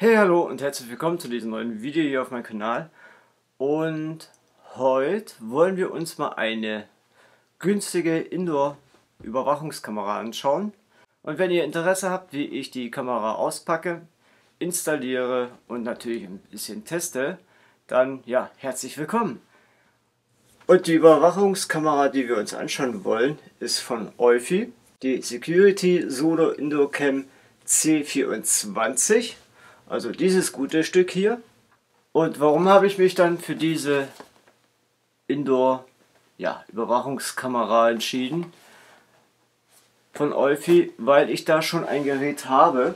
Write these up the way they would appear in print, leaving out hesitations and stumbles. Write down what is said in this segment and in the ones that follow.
Hey, hallo und herzlich willkommen zu diesem neuen Video hier auf meinem Kanal. Und heute wollen wir uns mal eine günstige Indoor-Überwachungskamera anschauen. Und wenn ihr Interesse habt, wie ich die Kamera auspacke, installiere und natürlich ein bisschen teste, dann ja, herzlich willkommen. Und die Überwachungskamera, die wir uns anschauen wollen, ist von Eufy, die Security Solo Indoor Cam C24. Also dieses gute Stück hier. Und warum habe ich mich dann für diese Indoor Überwachungskamera entschieden von Eufy? Weil ich da schon ein Gerät habe.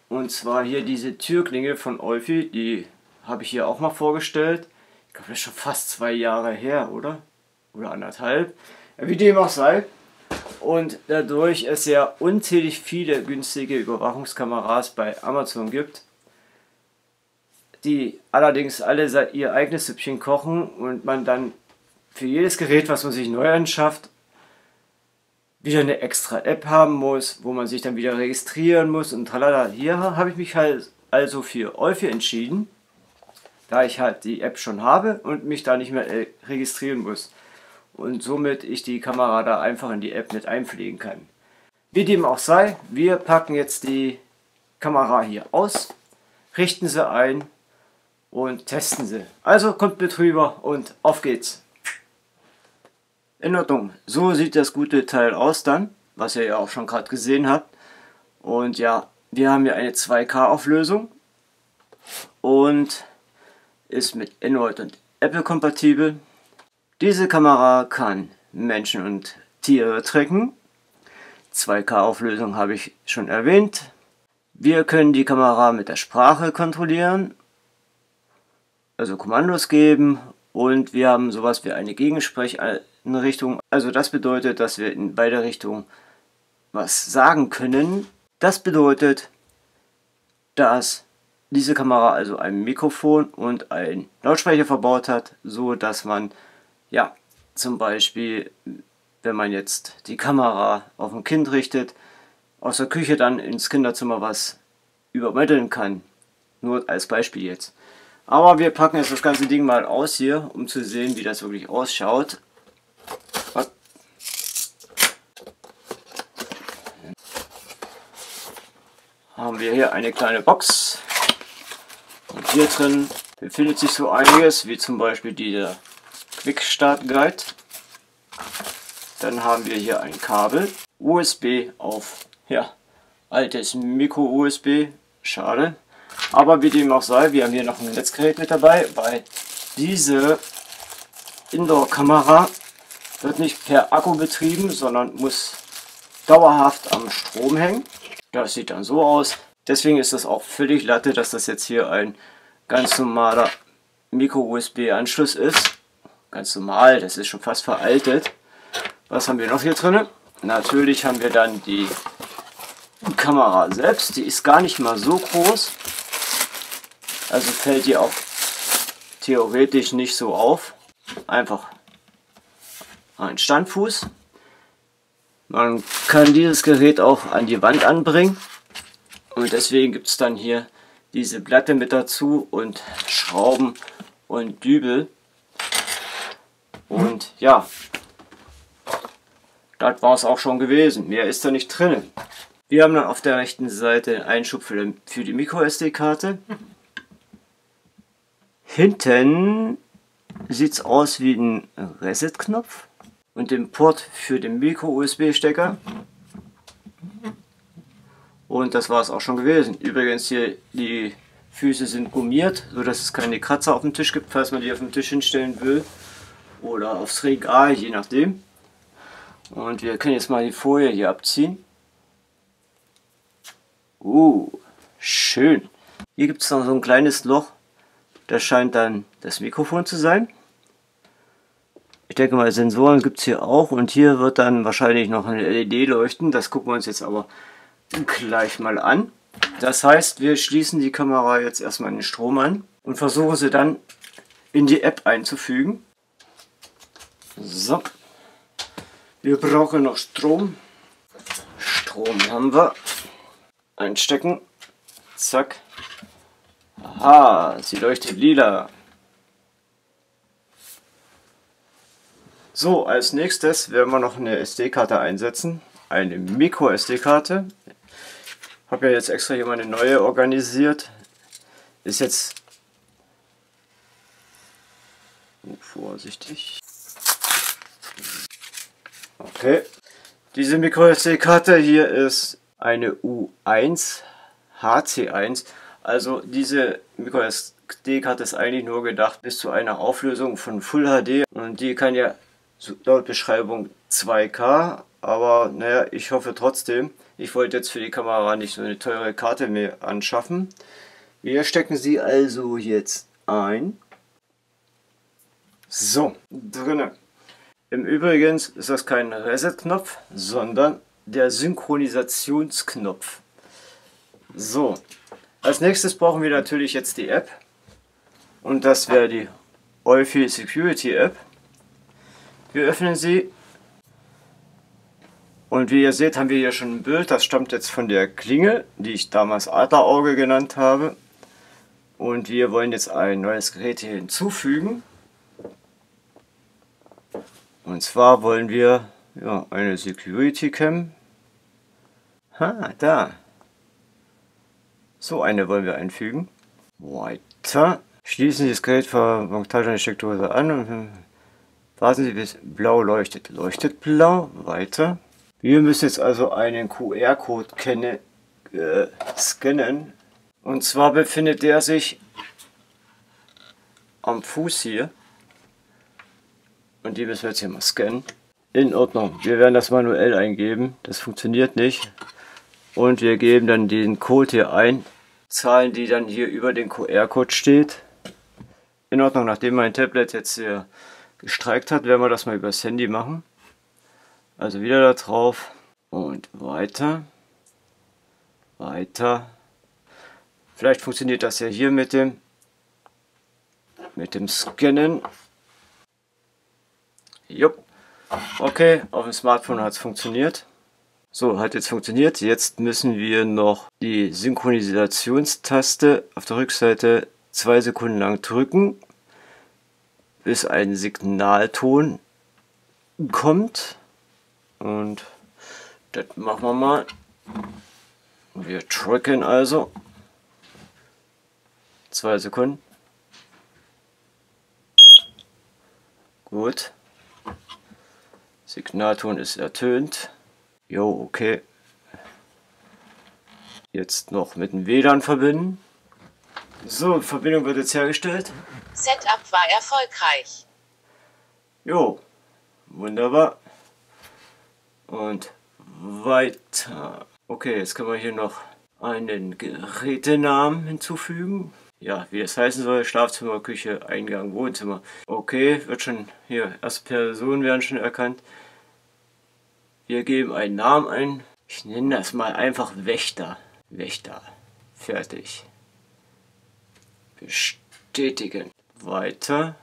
Und zwar hier diese Türklinge von Eufy. Die habe ich hier auch mal vorgestellt. Ich glaube, das ist schon fast 2 Jahre her, oder? Oder anderthalb. Wie dem auch sei. Und dadurch es ja unzählig viele günstige Überwachungskameras bei Amazon gibt, die allerdings alle ihr eigenes Süppchen kochen und man dann für jedes Gerät, was man sich neu anschafft, wieder eine extra App haben muss, wo man sich dann wieder registrieren muss und tralala. Hier habe ich mich halt also für Eufy entschieden, da ich halt die App schon habe und mich da nicht mehr registrieren muss. Und somit ich die Kamera da einfach in die App mit einpflegen kann. Wie dem auch sei, wir packen jetzt die Kamera hier aus, richten sie ein und testen sie. Also kommt mit rüber und auf geht's. In Ordnung, so sieht das gute Teil aus dann, was ihr ja auch schon gerade gesehen habt. Und ja, wir haben hier eine 2K Auflösung und ist mit Android und Apple kompatibel. Diese Kamera kann Menschen und Tiere tracken. 2K Auflösung habe ich schon erwähnt. Wir können die Kamera mit der Sprache kontrollieren, also Kommandos geben, und wir haben sowas wie eine Gegensprechinrichtung. Also das bedeutet, dass wir in beide Richtungen was sagen können. Das bedeutet, dass diese Kamera also ein Mikrofon und ein Lautsprecher verbaut hat, so dass man ja, zum Beispiel, wenn man jetzt die Kamera auf ein Kind richtet, aus der Küche dann ins Kinderzimmer was übermitteln kann. Nur als Beispiel jetzt. Aber wir packen jetzt das ganze Ding mal aus hier, um zu sehen, wie das wirklich ausschaut. Haben wir hier eine kleine Box. Und hier drin befindet sich so einiges, wie zum Beispiel dieser Quick Start Guide. Dann haben wir hier ein Kabel, USB auf altes Micro USB, schade. Aber wie dem auch sei, wir haben hier noch ein Netzgerät mit dabei, weil diese Indoor-Kamera wird nicht per Akku betrieben, sondern muss dauerhaft am Strom hängen. Das sieht dann so aus. Deswegen ist das auch völlig Latte, dass das jetzt hier ein ganz normaler Micro-USB-Anschluss ist. Ganz normal, das ist schon fast veraltet. Was haben wir noch hier drin? Natürlich haben wir dann die Kamera selbst. Die ist gar nicht mal so groß. Also fällt die auch theoretisch nicht so auf. Einfach ein Standfuß. Man kann dieses Gerät auch an die Wand anbringen. Und deswegen gibt es dann hier diese Platte mit dazu und Schrauben und Dübel. Und ja, das war es auch schon gewesen. Mehr ist da nicht drin. Wir haben dann auf der rechten Seite einen Einschub für die MicroSD-Karte. Hinten sieht es aus wie ein Reset-Knopf und den Port für den Micro-USB-Stecker. Und das war es auch schon gewesen. Übrigens hier die Füße sind gummiert, sodass es keine Kratzer auf dem Tisch gibt, falls man die auf dem Tisch hinstellen will. Oder aufs Regal, je nachdem. Und wir können jetzt mal die Folie hier abziehen. Schön. Hier gibt es noch so ein kleines Loch. Das scheint dann das Mikrofon zu sein. Ich denke mal, Sensoren gibt es hier auch. Und hier wird dann wahrscheinlich noch eine LED leuchten. Das gucken wir uns jetzt aber gleich mal an. Das heißt, wir schließen die Kamera jetzt erstmal den Strom an und versuchen sie dann in die App einzufügen. So, wir brauchen noch Strom. Strom haben wir. Einstecken. Zack. Aha, sie leuchtet lila. So, als nächstes werden wir noch eine SD-Karte einsetzen. Eine Micro-SD-Karte. Habe ja jetzt extra hier mal eine neue organisiert. Ist jetzt... vorsichtig. Okay. Diese Micro-SD-Karte hier ist eine U1 HC1. Also diese Micro-SD-Karte ist eigentlich nur gedacht bis zu einer Auflösung von Full HD. Und die kann ja laut Beschreibung 2K. Aber naja, ich hoffe trotzdem. Ich wollte jetzt für die Kamera nicht so eine teure Karte mehr anschaffen. Wir stecken sie also jetzt ein. So, drinne. Im Übrigen ist das kein Reset-Knopf, sondern der Synchronisationsknopf. So, als nächstes brauchen wir natürlich jetzt die App. Und das wäre die Eufy Security App. Wir öffnen sie. Und wie ihr seht, haben wir hier schon ein Bild. Das stammt jetzt von der Klingel, die ich damals Adlerauge genannt habe. Und wir wollen jetzt ein neues Gerät hier hinzufügen. Und zwar wollen wir eine Security Cam. Da. So eine wollen wir einfügen. Weiter. Schließen Sie das Gerät vor Montage an die Steckdose an und warten Sie bis blau leuchtet. Leuchtet blau. Weiter. Wir müssen jetzt also einen QR-Code scannen. Und zwar befindet der sich am Fuß hier. Und die müssen wir jetzt hier mal scannen. In Ordnung. Wir werden das manuell eingeben. Das funktioniert nicht. Und wir geben dann den Code hier ein. Zahlen, die dann hier über den QR-Code steht. In Ordnung. Nachdem mein Tablet jetzt hier gestreikt hat, werden wir das mal über das Handy machen. Also wieder da drauf. Und weiter. Weiter. Vielleicht funktioniert das ja hier mit dem Scannen. Jupp. Okay, auf dem Smartphone hat es funktioniert. So, hat jetzt funktioniert. Jetzt müssen wir noch die Synchronisationstaste auf der Rückseite 2 Sekunden lang drücken, bis ein Signalton kommt. Und das machen wir mal. Wir drücken also 2 Sekunden. Gut. Signalton ist ertönt. Jo, okay. Jetzt noch mit dem WLAN verbinden. So, Verbindung wird jetzt hergestellt. Setup war erfolgreich. Jo, wunderbar. Und weiter. Okay, jetzt können wir hier noch einen Gerätenamen hinzufügen. Ja, wie es heißen soll, Schlafzimmer, Küche, Eingang, Wohnzimmer. Okay, wird schon hier, erste Personen werden schon erkannt. Wir geben einen Namen ein. Ich nenne das mal einfach Wächter. Wächter. Fertig. Bestätigen. Weiter.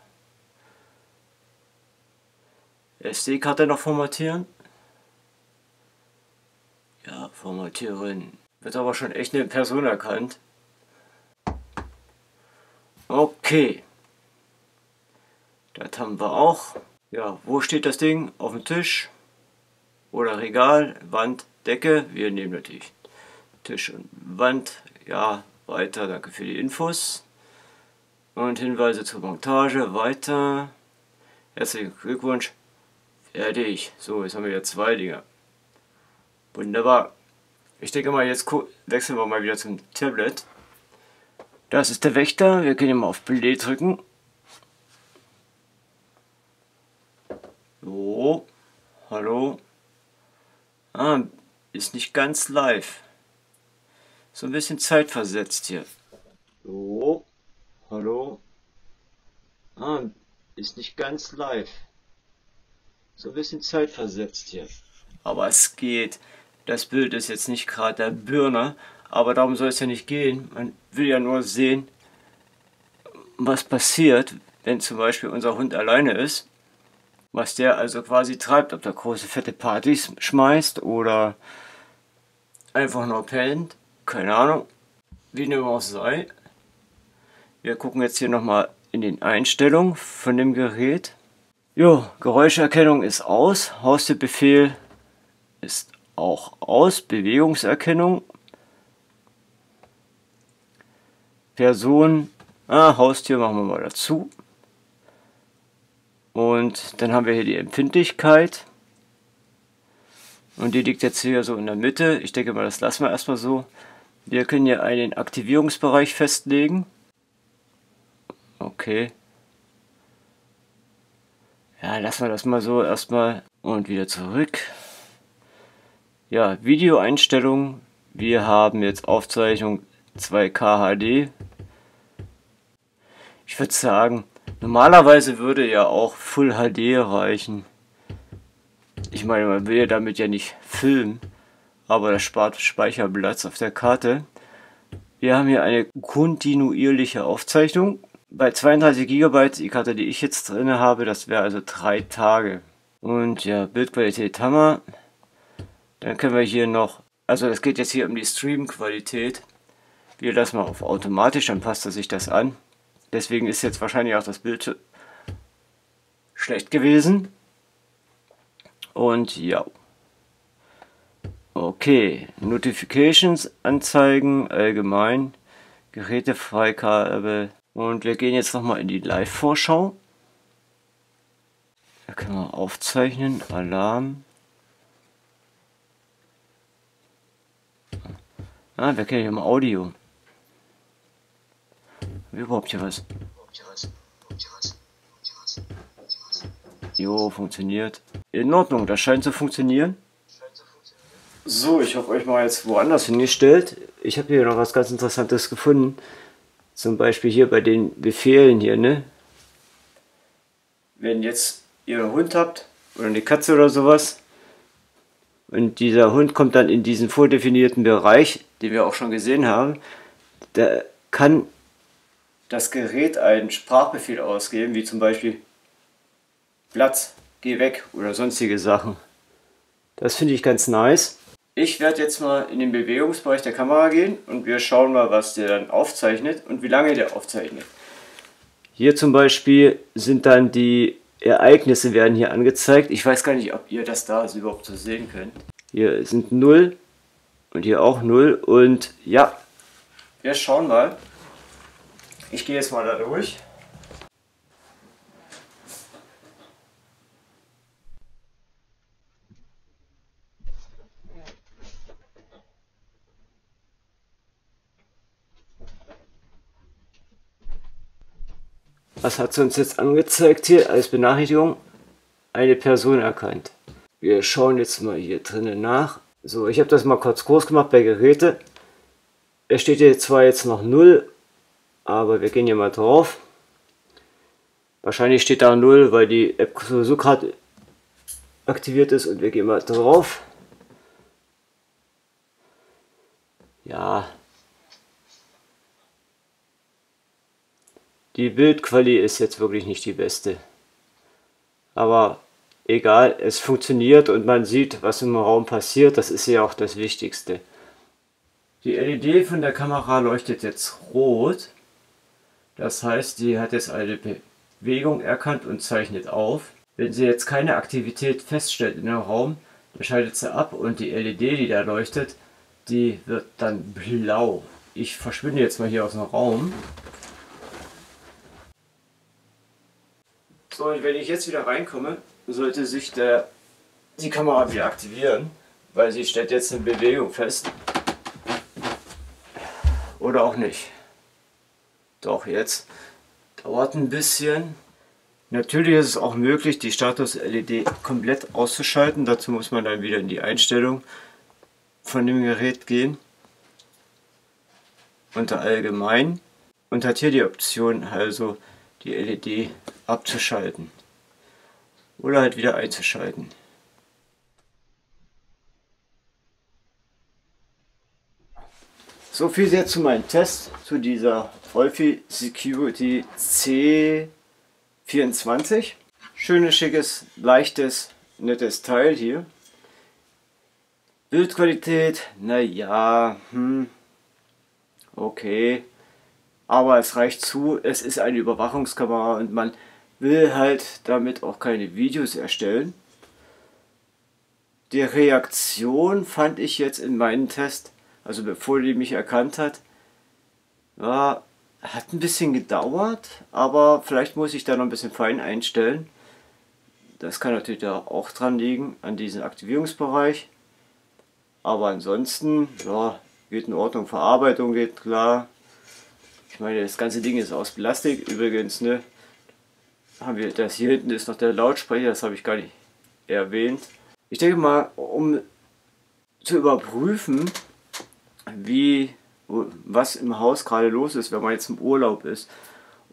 SD-Karte noch formatieren. Ja, formatieren. Wird aber schon echt eine Person erkannt. Okay. Das haben wir auch. Ja, wo steht das Ding? Auf dem Tisch? Oder Regal, Wand, Decke. Wir nehmen natürlich Tisch und Wand. Ja, weiter. Danke für die Infos. Und Hinweise zur Montage. Weiter. Herzlichen Glückwunsch. Fertig. So, jetzt haben wir jetzt 2 Dinge. Wunderbar. Ich denke mal, jetzt wechseln wir mal wieder zum Tablet. Das ist der Wächter. Wir können mal auf Play drücken. So. Hallo. Ah, ist nicht ganz live. So ein bisschen zeitversetzt hier. So. Hallo. Ah, ist nicht ganz live. So ein bisschen zeitversetzt hier. Aber es geht. Das Bild ist jetzt nicht gerade der Burner. Aber darum soll es ja nicht gehen. Man will ja nur sehen, was passiert, wenn zum Beispiel unser Hund alleine ist. Was der also quasi treibt, ob der große fette Partys schmeißt oder einfach nur pennt. Keine Ahnung. wie dem auch sei. Wir gucken jetzt hier nochmal in den Einstellungen von dem Gerät. Jo, Geräuscherkennung ist aus, Haustierbefehl ist auch aus, Bewegungserkennung. Person, Haustier machen wir mal dazu. Und dann haben wir hier die Empfindlichkeit. Und die liegt jetzt hier so in der Mitte. Ich denke mal, das lassen wir erstmal so. Wir können hier einen Aktivierungsbereich festlegen. Okay. Ja, lassen wir das mal so erstmal und wieder zurück. Ja, Videoeinstellungen. Wir haben jetzt Aufzeichnung 2K HD. Ich würde sagen, normalerweise würde ja auch Full HD reichen. Ich meine, man will ja damit ja nicht filmen, aber das spart Speicherplatz auf der Karte. Wir haben hier eine kontinuierliche Aufzeichnung. Bei 32 GB, die Karte, die ich jetzt drin habe, das wäre also 3 Tage. Und ja, Bildqualität haben wir. Dann können wir hier noch, also es geht jetzt hier um die Streamqualität. Wir lassen mal auf automatisch, dann passt er sich das an. Deswegen ist jetzt wahrscheinlich auch das Bild schlecht gewesen. Und ja. Okay, Notifications anzeigen, allgemein, Gerätefreigabe. Und wir gehen jetzt nochmal in die Live-Vorschau. Da können wir aufzeichnen, Alarm. Wir kennen hier mal Audio. Haben wir überhaupt hier was? Jo, funktioniert. In Ordnung, das scheint zu funktionieren. So, ich habe euch mal jetzt woanders hingestellt. Ich habe hier noch was ganz Interessantes gefunden. Zum Beispiel hier bei den Befehlen hier, ne? Wenn jetzt ihr einen Hund habt oder eine Katze oder sowas und dieser Hund kommt dann in diesen vordefinierten Bereich, den wir auch schon gesehen haben, da kann das Gerät einen Sprachbefehl ausgeben, wie zum Beispiel Platz, geh weg oder sonstige Sachen. Das finde ich ganz nice. Ich werde jetzt mal in den Bewegungsbereich der Kamera gehen und wir schauen mal, was der dann aufzeichnet und wie lange der aufzeichnet. Hier zum Beispiel sind dann die Ereignisse werden hier angezeigt. Ich weiß gar nicht, ob ihr das da überhaupt so sehen könnt. Hier sind 0 und hier auch 0 und ja, wir schauen mal. Ich gehe jetzt mal da durch. Was hat es uns jetzt angezeigt hier als Benachrichtigung? Eine Person erkannt. Wir schauen jetzt mal hier drinnen nach. So, ich habe das mal kurz gemacht bei Geräte. Es steht hier zwar jetzt noch 0, aber wir gehen hier mal drauf. Wahrscheinlich steht da 0, weil die App sowieso gerade aktiviert ist und wir gehen mal drauf. Ja. Die Bildqualität ist jetzt wirklich nicht die beste. Aber egal, es funktioniert und man sieht, was im Raum passiert. Das ist ja auch das Wichtigste. Die LED von der Kamera leuchtet jetzt rot. Das heißt, die hat jetzt eine Bewegung erkannt und zeichnet auf. Wenn sie jetzt keine Aktivität feststellt in dem Raum, dann schaltet sie ab und die LED, die da leuchtet, die wird dann blau. Ich verschwinde jetzt mal hier aus dem Raum. So, und wenn ich jetzt wieder reinkomme, sollte sich die Kamera wieder aktivieren, weil sie stellt jetzt eine Bewegung fest. Oder auch nicht. Doch, jetzt dauert ein bisschen. Natürlich ist es auch möglich, die Status-LED komplett auszuschalten. Dazu muss man dann wieder in die Einstellung von dem Gerät gehen. Unter Allgemein. Und hat hier die Option, also die LED abzuschalten. Oder halt wieder einzuschalten. So viel jetzt zu meinem Test zu dieser Eufy Security C24. Schönes, schickes, leichtes, nettes Teil hier. Bildqualität, naja, okay, aber es reicht zu, es ist eine Überwachungskamera und man will halt damit auch keine Videos erstellen. Die Reaktion fand ich jetzt in meinem Test, also bevor die mich erkannt hat, ja, hat ein bisschen gedauert, aber vielleicht muss ich da noch ein bisschen fein einstellen. Das kann natürlich da auch dran liegen, an diesem Aktivierungsbereich. Aber ansonsten, ja, geht in Ordnung. Verarbeitung geht klar. Ich meine, das ganze Ding ist aus Plastik. Übrigens, ne, haben wir das hier hinten ist noch der Lautsprecher, das habe ich gar nicht erwähnt. Ich denke mal, um zu überprüfen, was im Haus gerade los ist, wenn man jetzt im Urlaub ist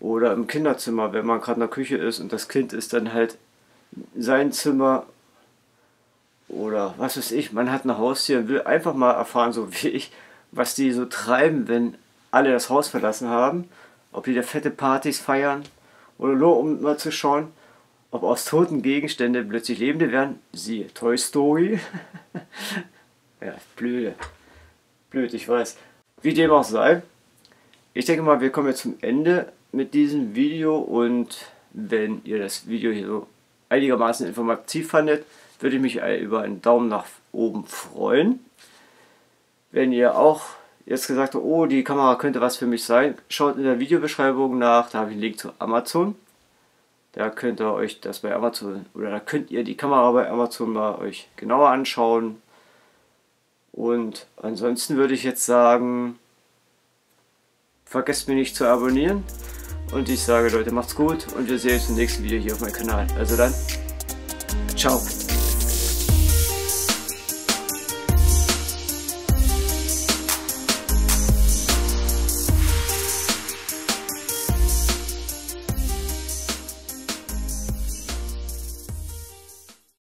oder im Kinderzimmer, wenn man gerade in der Küche ist und das Kind ist dann halt in seinem Zimmer oder was weiß ich, man hat ein Haustier und will einfach mal erfahren, so wie ich, was die so treiben, wenn alle das Haus verlassen haben, ob die da fette Partys feiern oder nur um mal zu schauen, ob aus toten Gegenständen plötzlich lebende werden, siehe Toy Story. Ja, blöd, ich weiß. Wie dem auch sei, ich denke mal, wir kommen jetzt zum Ende mit diesem Video und wenn ihr das Video hier so einigermaßen informativ fandet, würde ich mich über einen Daumen nach oben freuen. Wenn ihr auch jetzt gesagt habt, oh, die Kamera könnte was für mich sein, schaut in der Videobeschreibung nach, da habe ich einen Link zu Amazon. Da könnt ihr euch das bei Amazon, oder da könnt ihr die Kamera bei Amazon mal euch genauer anschauen. Und ansonsten würde ich jetzt sagen, vergesst mich nicht zu abonnieren. Und ich sage, Leute, macht's gut und wir sehen uns im nächsten Video hier auf meinem Kanal. Also dann, ciao.